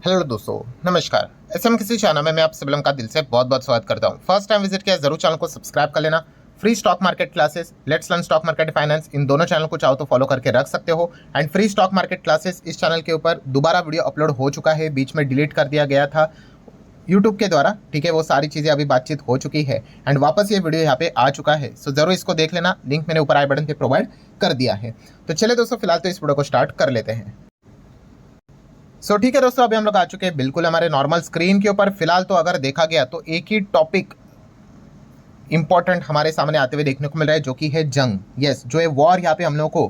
Hello दोस्तों, नमस्कार। SM किसी चैनल में मैं आप सभी लोगों का दिल से बहुत बहुत स्वागत करता हूं। फर्स्ट टाइम विजिट किया जरूर चैनल को सब्सक्राइब कर लेना। Free stock market classes, let's learn stock market finance, इन दोनों चैनल को चाहो तो फॉलो करके रख सकते हो। And free stock market classes इस चैनल के ऊपर दोबारा वीडियो अपलोड हो चुका है, बीच में डिलीट कर दिया गया था यूट्यूब के द्वारा, ठीक है। वो सारी चीज़ें अभी बातचीत हो चुकी है एंड वापस ये वीडियो यहाँ पे आ चुका है, सो जरूर इसको देख लेना। लिंक मैंने ऊपर आई बटन पे प्रोवाइड कर दिया है। तो चलिए दोस्तों, फिलहाल तो इस वीडियो को स्टार्ट कर लेते हैं। ठीक है दोस्तों, अभी हम लोग आ चुके हैं बिल्कुल हमारे नॉर्मल स्क्रीन के ऊपर। फिलहाल तो अगर देखा गया तो एक ही टॉपिक इंपॉर्टेंट हमारे सामने आते हुए देखने को मिल रहा है, जो कि है जंग। यस, जो है वॉर यहाँ पे हम लोग को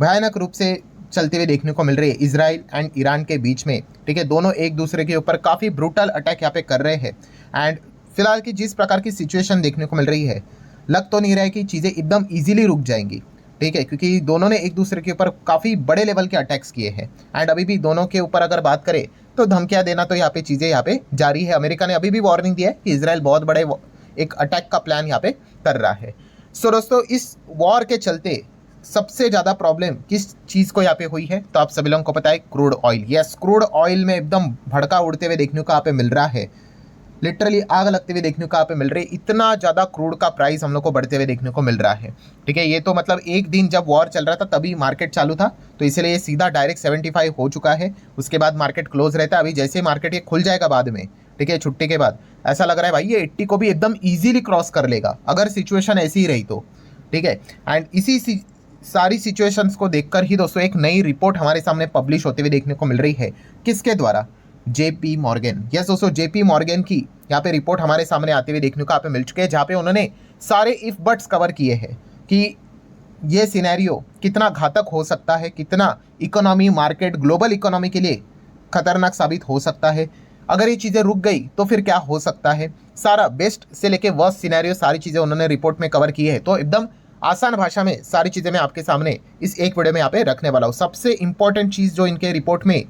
भयानक रूप से चलते हुए देखने को मिल रही है इजराइल एंड ईरान के बीच में, ठीक है। दोनों एक दूसरे के ऊपर काफ़ी ब्रूटल अटैक यहाँ पे कर रहे हैं। एंड फिलहाल की जिस प्रकार की सिचुएशन देखने को मिल रही है, लग तो नहीं रहा है कि चीज़ें एकदम ईजिली रुक जाएंगी, ठीक है, क्योंकि दोनों ने एक दूसरे के ऊपर काफ़ी बड़े लेवल के अटैक्स किए हैं। एंड अभी भी दोनों के ऊपर अगर बात करें तो धमकियां देना तो यहाँ पे चीज़ें यहाँ पे जारी है। अमेरिका ने अभी भी वार्निंग दिया है कि इजराइल बहुत बड़े एक अटैक का प्लान यहाँ पे कर रहा है। दोस्तों, इस वॉर के चलते सबसे ज़्यादा प्रॉब्लम किस चीज़ को यहाँ पे हुई है, तो आप सभी लोगों को पता है, crude oil. Yes, crude oil में एकदम भड़का उड़ते हुए देखने को यहाँ पे मिल रहा है। लिटरली आग लगते हुए देखने को यहाँ पे मिल रही है। इतना ज़्यादा क्रूड का प्राइस हम लोग को बढ़ते हुए देखने को मिल रहा है, ठीक है। ये तो मतलब एक दिन जब वॉर चल रहा था तभी मार्केट चालू था, तो इसलिए ये सीधा डायरेक्ट 75 हो चुका है। उसके बाद मार्केट क्लोज रहता है। अभी जैसे ही मार्केट ये खुल जाएगा बाद में, ठीक है, छुट्टी के बाद, ऐसा लग रहा है भाई ये 80 को भी एकदम ईजिली क्रॉस कर लेगा अगर सिचुएशन ऐसी ही रही तो, ठीक है। एंड इसी सारी सिचुएशंस को देखकर ही दोस्तों एक नई रिपोर्ट हमारे सामने पब्लिश होते हुए देखने को मिल रही है। किसके द्वारा? JP Morgan. यस दोस्तों, जेपी मॉर्गन की यहाँ पे रिपोर्ट हमारे सामने आते हुए देखने को यहाँ पे मिल चुके हैं, जहाँ पे उन्होंने सारे इफ बट्स कवर किए हैं कि ये सिनेरियो कितना घातक हो सकता है, कितना इकोनॉमी, मार्केट, ग्लोबल इकोनॉमी के लिए खतरनाक साबित हो सकता है। अगर ये चीज़ें रुक गई तो फिर क्या हो सकता है। सारा बेस्ट से लेके वर्स्ट सिनेरियो सारी चीज़ें उन्होंने रिपोर्ट में कवर की है। तो एकदम आसान भाषा में सारी चीज़ें मैं आपके सामने इस एक वीडियो में यहाँ पे रखने वाला हूँ। सबसे इंपॉर्टेंट चीज़ जो इनके रिपोर्ट में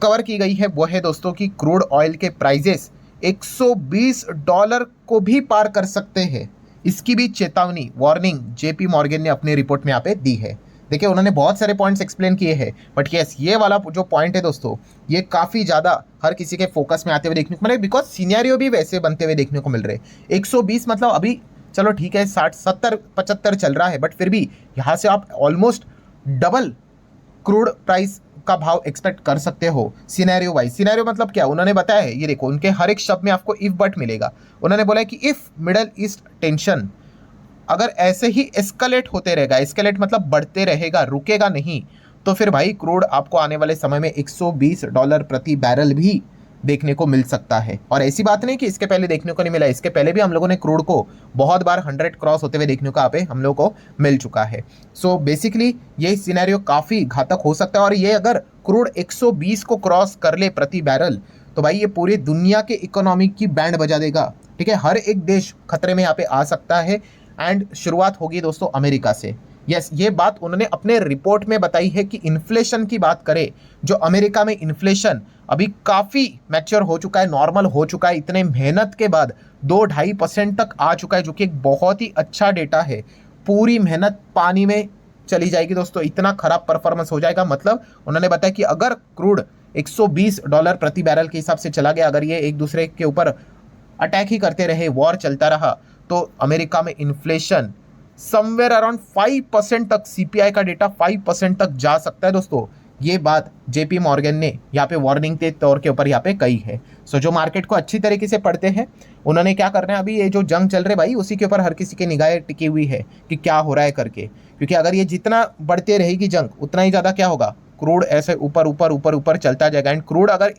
कवर की गई है वो है दोस्तों कि क्रूड ऑयल के प्राइजेस $120 को भी पार कर सकते हैं। इसकी भी चेतावनी, वार्निंग जेपी मॉर्गन ने अपनी रिपोर्ट में यहाँ पे दी है। देखिए, उन्होंने बहुत सारे पॉइंट्स एक्सप्लेन किए हैं, बट यस, ये वाला जो पॉइंट है दोस्तों, ये काफ़ी ज़्यादा हर किसी के फोकस में आते हुए देखने को मिल रहा है, बिकॉज सीनियरियो भी वैसे बनते हुए देखने को मिल रहे हैं। 120 मतलब अभी चलो ठीक है 60, 70, 75 चल रहा है, बट फिर भी यहाँ से आप ऑलमोस्ट डबल क्रूड प्राइस का भाव एक्सपेक्ट कर सकते हो सिनेरियो वाइज। सिनेरियो मतलब क्या उन्होंने बताया है, ये देखो, उनके हर एक शब्द में आपको इफ बट मिलेगा। उन्होंने बोला है कि इफ मिडल ईस्ट टेंशन अगर ऐसे ही एस्केलेट होते रहेगा, एस्केलेट मतलब बढ़ते रहेगा, रुकेगा नहीं, तो फिर भाई क्रूड आपको आने वाले समय में $120 प्रति बैरल भी देखने को मिल सकता है। और ऐसी बात नहीं कि इसके पहले देखने को नहीं मिला, इसके पहले भी हम लोगों ने क्रूड को बहुत बार 100 क्रॉस होते हुए देखने को यहाँ पे हम लोगों को मिल चुका है। सो बेसिकली ये सिनेरियो काफ़ी घातक हो सकता है। और ये अगर क्रूड 120 को क्रॉस कर ले प्रति बैरल, तो भाई ये पूरी दुनिया के इकोनॉमी की बैंड बजा देगा, ठीक है। हर एक देश खतरे में यहाँ पे आ सकता है। एंड शुरुआत होगी दोस्तों अमेरिका से। यस, ये बात उन्होंने अपने रिपोर्ट में बताई है कि इन्फ्लेशन की बात करें, जो अमेरिका में इन्फ्लेशन अभी काफ़ी मैच्योर हो चुका है, नॉर्मल हो चुका है, इतने मेहनत के बाद 2-2.5% तक आ चुका है, जो कि एक बहुत ही अच्छा डेटा है। पूरी मेहनत पानी में चली जाएगी दोस्तों, इतना खराब परफॉर्मेंस हो जाएगा। मतलब उन्होंने बताया कि अगर क्रूड $120 प्रति बैरल के हिसाब से चला गया, अगर ये एक दूसरे के ऊपर अटैक ही करते रहे, वॉर चलता रहा, तो अमेरिका में इन्फ्लेशन समवेयर अराउंड 5% तक, सीपीआई का डेटा 5% तक जा सकता है दोस्तों। ये बात जेपी मॉर्गन ने यहाँ पे वार्निंग के तौर के ऊपर यहाँ पे कही है। सो जो मार्केट को अच्छी तरीके से पढ़ते हैं, उन्होंने क्या करना है, अभी ये जो जंग चल रहे भाई, उसी के ऊपर हर किसी की निगाहें टिकी हुई है कि क्या हो रहा है करके। क्योंकि अगर ये जितना बढ़ते रहेगी जंग, उतना ही ज़्यादा क्या होगा, क्रूड ऐसे ऊपर ऊपर ऊपर ऊपर चलता जाएगा। एंड क्रूड अगर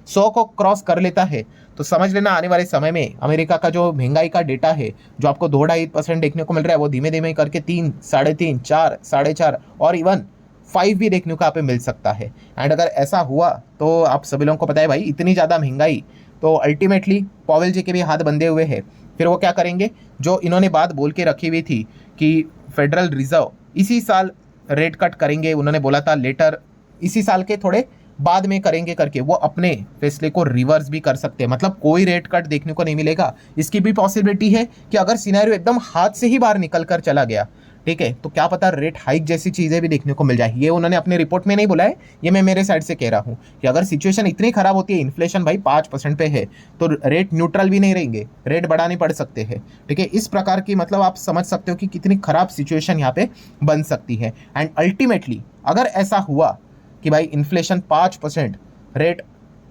100 को क्रॉस कर लेता है तो समझ लेना आने वाले समय में अमेरिका का जो महंगाई का डेटा है, जो आपको 2-2.5% देखने को मिल रहा है, वो धीमे धीमे करके 3, 3.5, 4, 4.5 और इवन 5 भी देखने को यहाँ पे मिल सकता है। एंड अगर ऐसा हुआ तो आप सभी लोगों को पता है भाई, इतनी ज़्यादा महंगाई, तो अल्टीमेटली पॉवेल जी के भी हाथ बंधे हुए हैं। फिर वो क्या करेंगे, जो इन्होंने बात बोल के रखी हुई थी कि फेडरल रिजर्व इसी साल रेट कट करेंगे, उन्होंने बोला था लेटर इसी साल के थोड़े बाद में करेंगे करके, वो अपने फैसले को रिवर्स भी कर सकते हैं। मतलब कोई रेट कट देखने को नहीं मिलेगा। इसकी भी पॉसिबिलिटी है कि अगर सिनेरियो एकदम हाथ से ही बाहर निकल कर चला गया, ठीक है, तो क्या पता रेट हाइक जैसी चीज़ें भी देखने को मिल जाए। ये उन्होंने अपने रिपोर्ट में नहीं बोला है, ये मैं मेरे साइड से कह रहा हूँ कि अगर सिचुएशन इतनी खराब होती है, इन्फ्लेशन भाई 5% पे है, तो रेट न्यूट्रल भी नहीं रहेंगे, रेट बढ़ाने पड़ सकते हैं। ठीक है, इस प्रकार की मतलब आप समझ सकते हो कि कितनी खराब सिचुएशन यहाँ पे बन सकती है। एंड अल्टीमेटली अगर ऐसा हुआ कि भाई इन्फ्लेशन 5%, रेट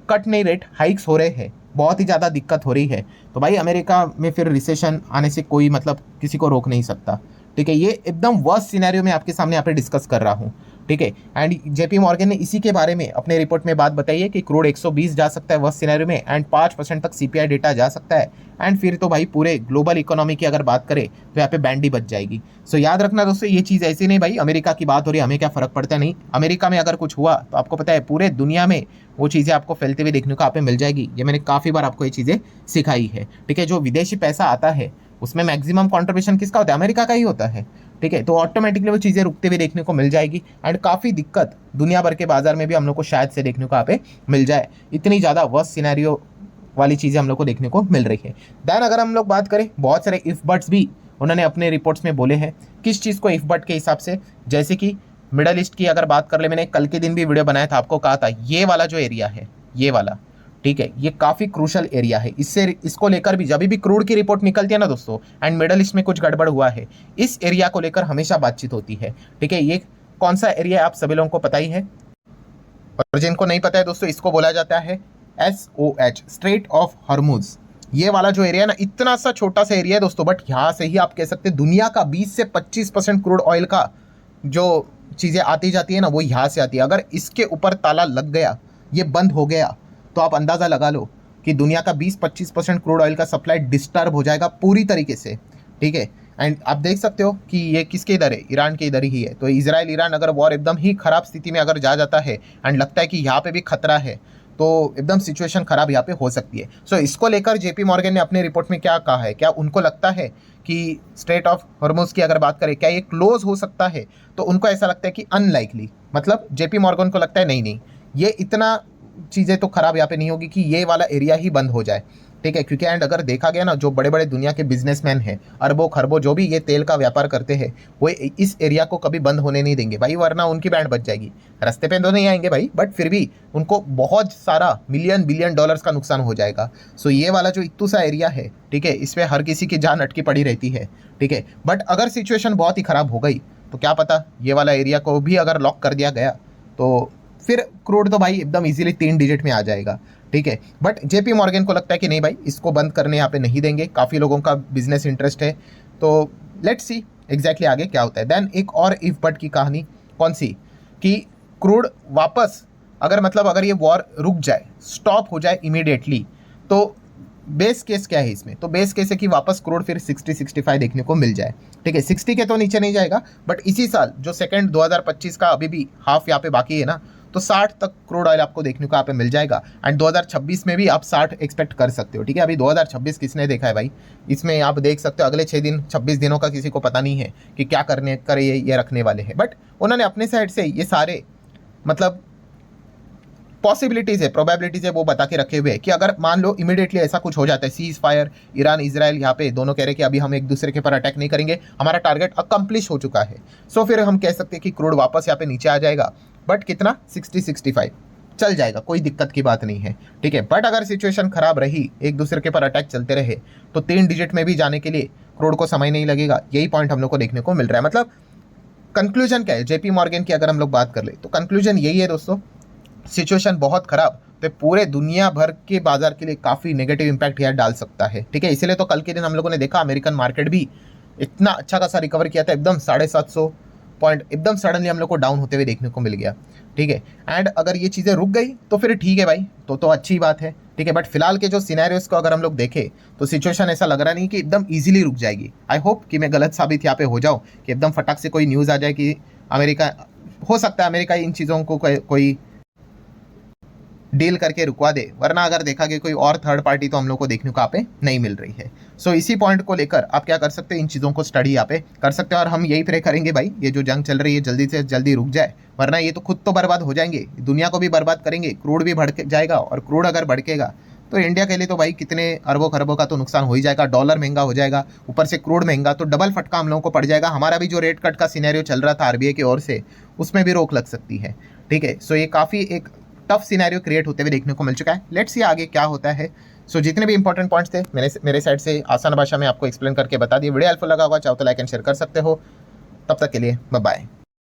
कट नहीं, रेट हाइक्स हो रहे हैं, बहुत ही ज़्यादा दिक्कत हो रही है, तो भाई अमेरिका में फिर रिसेशन आने से कोई मतलब किसी को रोक नहीं सकता। ठीक है, ये एकदम वर्स्ट सिनेरियो में आपके सामने यहाँ पे डिस्कस कर रहा हूँ। ठीक है, एंड जेपी मॉर्गन ने इसी के बारे में अपने रिपोर्ट में बात बताई है कि क्रूड 120 जा सकता है वर्स्ट सिनेरियो में, एंड 5% तक सीपीआई डेटा जा सकता है। एंड फिर तो भाई पूरे ग्लोबल इकोनॉमी की अगर बात करें तो यहाँ पे बैंड ही बच जाएगी। सो याद रखना दोस्तों, ये चीज़ ऐसी नहीं भाई अमेरिका की बात हो रही है हमें क्या फ़र्क पड़ता है, नहीं, अमेरिका में अगर कुछ हुआ तो आपको पता है पूरे दुनिया में वो चीज़ें आपको फैलते हुए देखने को आप पे मिल जाएगी। ये मैंने काफ़ी बार आपको ये चीज़ें सिखाई है। ठीक है, जो विदेशी पैसा आता है उसमें मैक्सिमम कॉन्ट्रीब्यूशन किसका होता है, अमेरिका का ही होता है। ठीक है, तो ऑटोमेटिकली वो चीज़ें रुकते हुए देखने को मिल जाएगी। एंड काफ़ी दिक्कत दुनिया भर के बाजार में भी हम लोग को शायद से देखने को यहाँ पे मिल जाए, इतनी ज़्यादा वर्स्ट सिनेरियो वाली चीज़ें हम लोग को देखने को मिल रही है। देन अगर हम लोग बात करें, बहुत सारे इफ बट्स भी उन्होंने अपने रिपोर्ट्स में बोले हैं। किस चीज़ को इफ बट के हिसाब से, जैसे कि मिडल ईस्ट की अगर बात कर ले, मैंने कल के दिन भी वीडियो बनाया था, आपको कहा था ये वाला जो एरिया है, ये वाला, ठीक है, ये काफ़ी क्रूशल एरिया है। इसको लेकर भी जब भी क्रूड की रिपोर्ट निकलती है ना दोस्तों, एंड मिडल ईस्ट में कुछ गड़बड़ हुआ है, इस एरिया को लेकर हमेशा बातचीत होती है। ठीक है, ये कौन सा एरिया है आप सभी लोगों को पता ही है, और जिनको नहीं पता है दोस्तों, इसको बोला जाता है SOH, स्ट्रेट ऑफ हॉर्मुज। ये वाला जो एरिया है ना, इतना सा छोटा सा एरिया है दोस्तों, बट यहाँ से ही आप कह सकते हैं दुनिया का 20 से 25% क्रूड ऑयल का जो चीज़ें आती जाती है ना, वो यहाँ से आती है। अगर इसके ऊपर ताला लग गया, ये बंद हो गया, तो आप अंदाज़ा लगा लो कि दुनिया का 20-25% क्रूड ऑयल का सप्लाई डिस्टर्ब हो जाएगा पूरी तरीके से। ठीक है, एंड आप देख सकते हो कि ये किसके इधर है, ईरान के इधर ही है। तो इजराइल ईरान अगर वॉर एकदम ही खराब स्थिति में अगर जा जाता है, एंड लगता है कि यहाँ पे भी खतरा है, तो एकदम सिचुएशन खराब यहाँ पे हो सकती है। सो इसको लेकर जेपी मॉर्गन ने अपने रिपोर्ट में क्या कहा है, क्या उनको लगता है कि स्ट्रेट ऑफ हॉर्मुज की अगर बात करें क्या ये क्लोज हो सकता है, तो उनको ऐसा लगता है कि अनलाइकली, मतलब जेपी मॉर्गन को लगता है नहीं नहीं, ये इतना चीज़ें तो खराब यहाँ पे नहीं होगी कि ये वाला एरिया ही बंद हो जाए। ठीक है, क्योंकि एंड अगर देखा गया ना, जो बड़े बड़े दुनिया के बिजनेसमैन हैं, अरबों खरबों जो भी ये तेल का व्यापार करते हैं, वो इस एरिया को कभी बंद होने नहीं देंगे भाई, वरना उनकी बैंड बच जाएगी। रास्ते पे तो नहीं आएंगे भाई, बट फिर भी उनको बहुत सारा मिलियन बिलियन डॉलर्स का नुकसान हो जाएगा। सो ये वाला जो इतना सा एरिया है, ठीक है, इसमें हर किसी की जान अटकी पड़ी रहती है। ठीक है, बट अगर सिचुएशन बहुत ही ख़राब हो गई तो क्या पता ये वाला एरिया को भी अगर लॉक कर दिया गया तो फिर क्रूड तो भाई एकदम इजीली 3 डिजिट में आ जाएगा। ठीक है, बट जेपी मॉर्गन को लगता है कि नहीं भाई, इसको बंद करने यहाँ पे नहीं देंगे, काफ़ी लोगों का बिजनेस इंटरेस्ट है। तो लेट्स सी एग्जैक्टली आगे क्या होता है। देन एक और इफ बट की कहानी, कौन सी, कि क्रूड वापस अगर ये वॉर रुक जाए, स्टॉप हो जाए इमीडिएटली, तो बेस केस क्या है इसमें, तो बेस केस है कि वापस क्रूड फिर 60-65 देखने को मिल जाए। ठीक है, 60 के तो नीचे नहीं जाएगा, बट इसी साल जो सेकेंड 2025 का अभी भी हाफ यहाँ पे बाकी है ना, तो 60 तक क्रूड ऑयल आपको देखने को यहाँ पे मिल जाएगा। एंड 2026 में भी आप 60 एक्सपेक्ट कर सकते हो। ठीक है, अभी 2026 किसने देखा है भाई, इसमें आप देख सकते हो अगले 6 दिन 26 दिनों का किसी को पता नहीं है कि क्या करे ये रखने वाले हैं। बट उन्होंने अपने साइड से ये सारे मतलब पॉसिबिलिटीज़ है, प्रोबेबिलिटीज़ है, वो बता के रखे हुए हैं कि अगर मान लो इमीडिएटली ऐसा कुछ हो जाता है, सीज फायर, ईरान इजराइल यहाँ पे दोनों कह रहे हैं कि अभी हम एक दूसरे के ऊपर अटैक नहीं करेंगे, हमारा टारगेट अकम्प्लिश हो चुका है। सो फिर हम कह सकते हैं कि क्रूड वापस यहाँ पे नीचे आ जाएगा, बट कितना, 60-65 चल जाएगा, कोई दिक्कत की बात नहीं है। ठीक है, बट अगर सिचुएशन खराब रही, एक दूसरे के ऊपर अटैक चलते रहे, तो 3 डिजिट में भी जाने के लिए क्रूड को समय नहीं लगेगा। यही पॉइंट हम लोग को देखने को मिल रहा है। मतलब कंक्लूजन क्या है जेपी मॉर्गन की अगर हम लोग बात कर ले, तो कंक्लूजन यही है दोस्तों, सिचुएशन बहुत खराब तो पूरे दुनिया भर के बाजार के लिए काफ़ी नेगेटिव इंपैक्ट यार डाल सकता है। ठीक है, इसलिए तो कल के दिन हम लोगों ने देखा अमेरिकन मार्केट भी इतना अच्छा खासा रिकवर किया था, एकदम 750 पॉइंट एकदम सडनली हम लोग को डाउन होते हुए देखने को मिल गया। ठीक है, एंड अगर ये चीज़ें रुक गई तो फिर ठीक है भाई, तो अच्छी बात है। ठीक है, बट फिलहाल के जो सिनेरियोस को अगर हम लोग देखें तो सिचुएशन ऐसा लग रहा नहीं कि एकदम ईजिली रुक जाएगी। आई होप कि मैं गलत साबित यहाँ पे हो जाऊँ, कि एकदम फटाक से कोई न्यूज़ आ जाए कि अमेरिका, हो सकता है अमेरिका इन चीज़ों को कोई डील करके रुकवा दे, वरना अगर देखा गया कोई और थर्ड पार्टी तो हम लोग को देखने को यहाँ पे नहीं मिल रही है। सो इसी पॉइंट को लेकर आप क्या कर सकते हैं, इन चीज़ों को स्टडी यहाँ पे कर सकते हैं, और हम यही प्रे करेंगे भाई ये जो जंग चल रही है जल्दी से जल्दी रुक जाए, वरना ये तो खुद तो बर्बाद हो जाएंगे, दुनिया को भी बर्बाद करेंगे, क्रूड भी भड़क जाएगा, और क्रूड अगर भड़केगा तो इंडिया के लिए तो भाई कितने अरबों खरबों का तो नुकसान हो ही जाएगा। डॉलर महंगा हो जाएगा, ऊपर से क्रूड महंगा, तो डबल फटका हम लोगों को पड़ जाएगा। हमारा भी जो रेट कट का सिनेरियो चल रहा था आरबीआई की ओर से, उसमें भी रोक लग सकती है। ठीक है, सो ये काफ़ी एक टफ सिनेरियो क्रिएट होते हुए देखने को मिल चुका है। लेट्स सी आगे क्या होता है। सो जितने भी इंपॉर्टेंट पॉइंट्स थे मेरे साइड से आसान भाषा में आपको एक्सप्लेन करके बता दिए। वीडियो हेल्पफुल लगा होगा, चाहो तो लाइक एंड शेयर कर सकते हो। तब तक के लिए बाय बाय।